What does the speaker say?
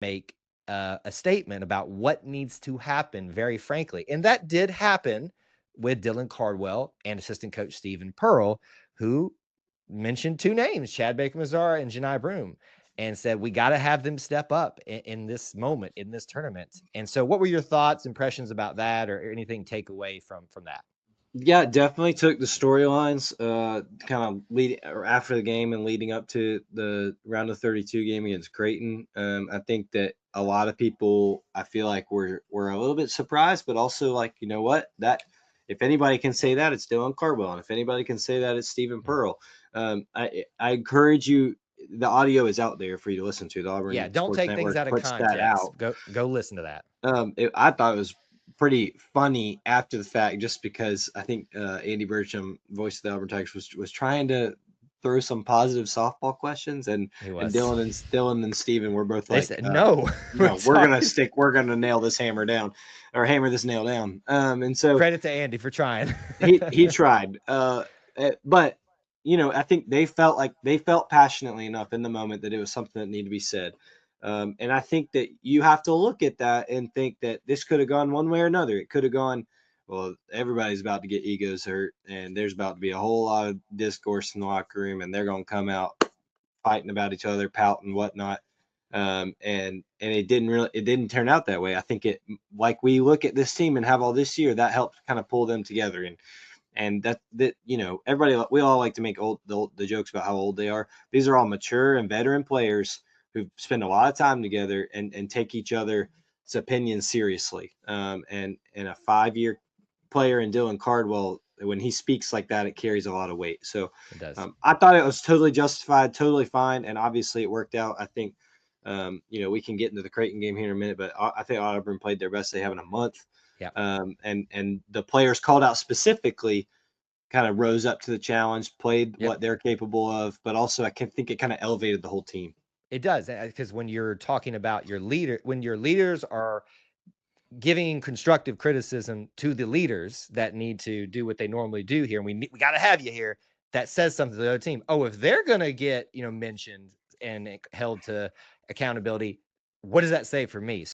make a statement about what needs to happen, very frankly. And that did happen with Dylan Cardwell and assistant coach Stephen Pearl, who mentioned two names, Chad Baker Mazara and Janai Broom, and said, we got to have them step up in this moment, in this tournament. And so what were your thoughts, impressions about that, or anything take away from that? Yeah, definitely took the storylines kind of leading or after the game and leading up to the round of 32 game against Creighton. I think that a lot of people, I feel like were a little bit surprised, but also like, you know what, that if anybody can say that, it's Dylan Cardwell, and if anybody can say that, it's Stephen Pearl. I encourage you. The audio is out there for you to listen to. The Yeah, Auburn don't Sports take things Network out of puts that out. context. Go listen to that. I thought it was pretty funny after the fact, just because I think Andy Burcham, voice of the Auburn Tigers, was trying to throw some positive softball questions, He and was. Dylan and Steven were both They like, said no. We're no, talking. we're gonna nail this hammer down, or hammer this nail down. And so Credit to Andy for trying. he tried, but I think they felt passionately enough in the moment that it was something that needed to be said. And I think that you have to look at that and think that this could have gone one way or another. It could have gone, well, everybody's about to get egos hurt, and there's about to be a whole lot of discourse in the locker room, and they're going to come out fighting about each other, pouting, whatnot. And it didn't turn out that way. I think it, like, we look at this team and have all this year, that helped kind of pull them together. And that everybody, we all like to make the jokes about how old they are. These are all mature and veteran players who spend a lot of time together and take each other's opinions seriously. And a 5-year player in Dylan Cardwell, when he speaks like that, it carries a lot of weight. So It does. I thought it was totally justified, totally fine, and obviously it worked out. I think we can get into the Creighton game here in a minute, but I think Auburn played their best they have in a month. Yeah. And the players called out specifically kind of rose up to the challenge, played Yep. what they're capable of, but also I can think it kind of elevated the whole team. It does, because when you're talking about your leader, when your leaders are giving constructive criticism to the leaders that need to do what they normally do here, and we got to have you here. That says something to the other team. Oh, if they're gonna get mentioned and held to accountability, what does that say for me?